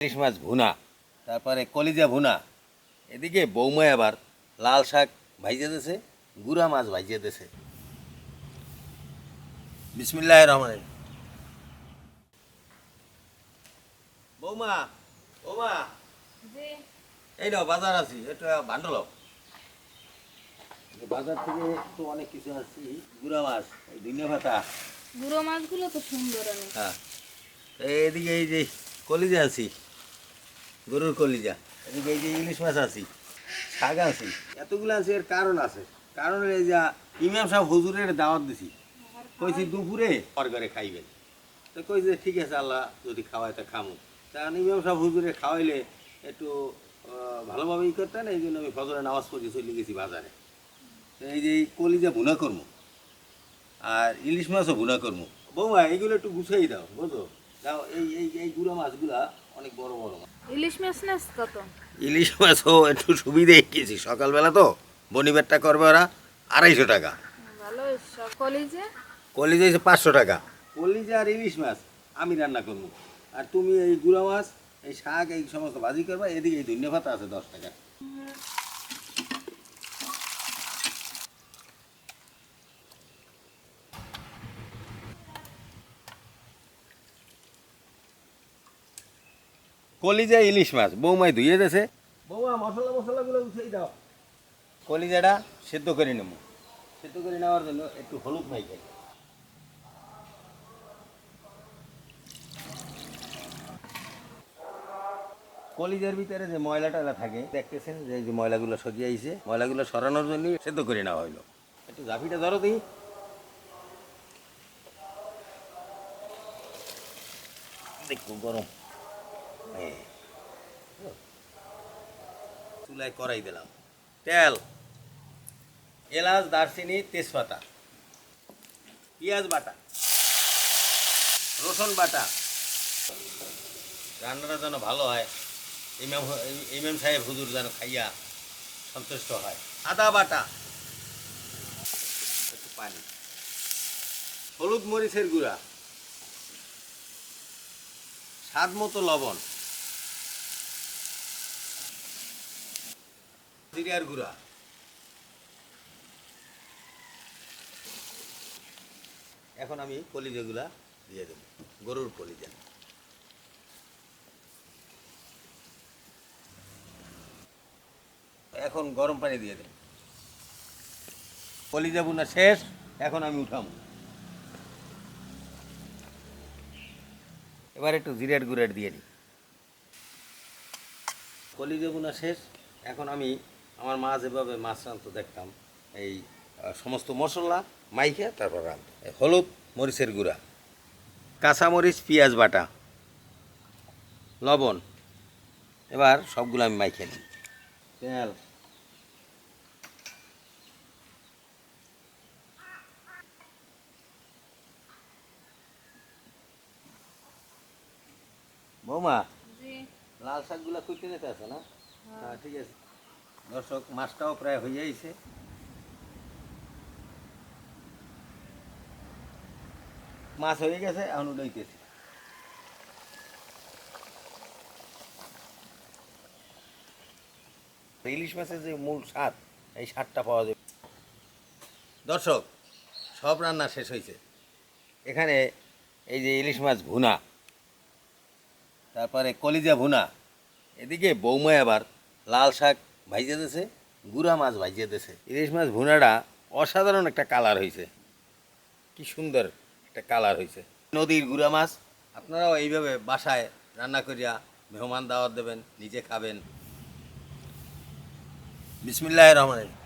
ইলিশ মাছ ভুনা, তারপরে কলিজা ভুনা, এদিকে বৌমায় আবার লাল শাক ভাইজে দিয়েছে, গুড়া মাছ ভাইজে দিয়েছে। বিসমিল্লাহির রহমানির রহিম। বৌমা, বৌমা, এই নাও বাজার আছি, এটা ভান্ডল। বাজার থেকে তো অনেক কিছু আসছি, গুড়া মাছ, ধনিয়া পাতা। গুঁড়ো মাছগুলো তো সুন্দর। হ্যাঁ, এদিকে এই যে কলিজা আছি, গরুর কলিজা, এদিকে এই যে ইলিশ মাছ আছি, শাক আছি, এতগুলো আছে। এর কারণ আছে, কারণ এই যে ইমাম সাহেব হুজুরের দাওয়াত দিছি, কইছি দুপুরে ঘরে খাইবেন। তো কইছে ঠিক আছে, আল্লাহ যদি খাওয়ায় তা খামু। কারণ ইমাম সাহেব হুজুরে খাওয়াইলে একটু ভালোভাবে ই করতেন, এই জন্য আমি ফজরে নামাজ পড়ে চলে গেছি বাজারে। এই যে কলিজা ভুনা করবো আর ইলিশ মাছও ভুনা করবো। বৌমা এইগুলো একটু গুছাই দাও, বুঝো? দাও, এই এই এই গুঁড়া মাছগুলা অনেক বড় বড় মাছ। ইলিশ মাছ না কত? ইলিশ মাছও একটু সুবিধে গেছি, সকালবেলা তো বনিবেরটা করবে ওরা 250 টাকা। ভালো। কলিজা কলিজা হচ্ছে 500 টাকা। কলিজা আর ইলিশ মাছ আমি রান্না করবো, আর তুমি এই গুঁড়া মাছ, এই শাক, এই সমস্ত ভাজি করবা। এদিকে এই ধনিয়া পাতা আছে 10 টাকা। কলিজা ইলিশ মাছ বৌমায় ধুয়ে দিয়েছে। বৌমা মশলাগুলো উঠিয়ে দাও। কলিজাটা সেদ্ধ করে নেব। সেদ্ধ করে নেওয়ার জন্য একটু হলুদ মাইখাই। কলিজার ভিতরে যে ময়লাটা থাকে দেখতেছেন, যে এই যে ময়লাগুলো সরিয়ে আইছে, ময়লাগুলো সরানোর জন্য সেদ্ধ করে নেওয়া হইলো। একটু জাফিটা ধরো দিই। দেখো গরম, চুলায় কড়াই দিলাম, তেল, এলাচ, দারচিনি, তেজপাতা, পেঁয়াজ বাটা, রসুন বাটা। রান্নাটা যেন ভালো হয়, ইমাম সাহেব হুজুর যেন খাইয়া সন্তুষ্ট হয়। আদা বাটা, একটু পানি, হলুদ মরিচের গুঁড়া, স্বাদ মতো লবণ, জিরার গুঁড়া। এখন আমি কলিজাগুলা দিয়ে দেব, গরুর কলিজা। এখন গরম পানি দিয়ে দেব। কলিজা বুনা শেষ, এখন আমি উঠাম। এবার একটু জিরার গুঁড়া দিয়ে দিই। কলিজা বুনা শেষ, এখন আমি আমার মা যেভাবে মাছ রাঁধতো দেখতাম, এই সমস্ত মশলা মাইখে তারপর রাঁধতো। হলুদ মরিচের গুঁড়া, কাঁচামরিচ, পেঁয়াজ বাটা, লবণ। এবার সবগুলো আমি মাইখে নিই। তেল, বৌমা লাল শাকগুলো কুইটে যেতে আছে না? হ্যাঁ, ঠিক আছে। দর্শক, মাছটাও প্রায় হয়ে যাইছে। মাছ হয়ে গেছে, এখন উঠাইতেছি। ইলিশ মাছের যে মূল স্বাদ, এই স্বাদটা পাওয়া যাবে। দর্শক, সব রান্না শেষ হয়েছে। এখানে এই যে ইলিশ মাছ ভুনা, তারপরে কলিজা ভুনা, এদিকে বৌমায় আবার লাল শাক ভাইজে দিয়েছে, গুড়া মাছ ভাইজে দিয়েছে। ইলিশ মাছ ভুনাটা অসাধারণ একটা কালার হয়েছে, কি সুন্দর একটা কালার হয়েছে। নদীর গুড়া মাছ, আপনারাও এইভাবে বাসায় রান্না করিয়া মেহমান দাওয়াত দেবেন, নিজে খাবেন। বিসমিল্লাহির রহমানির রহিম।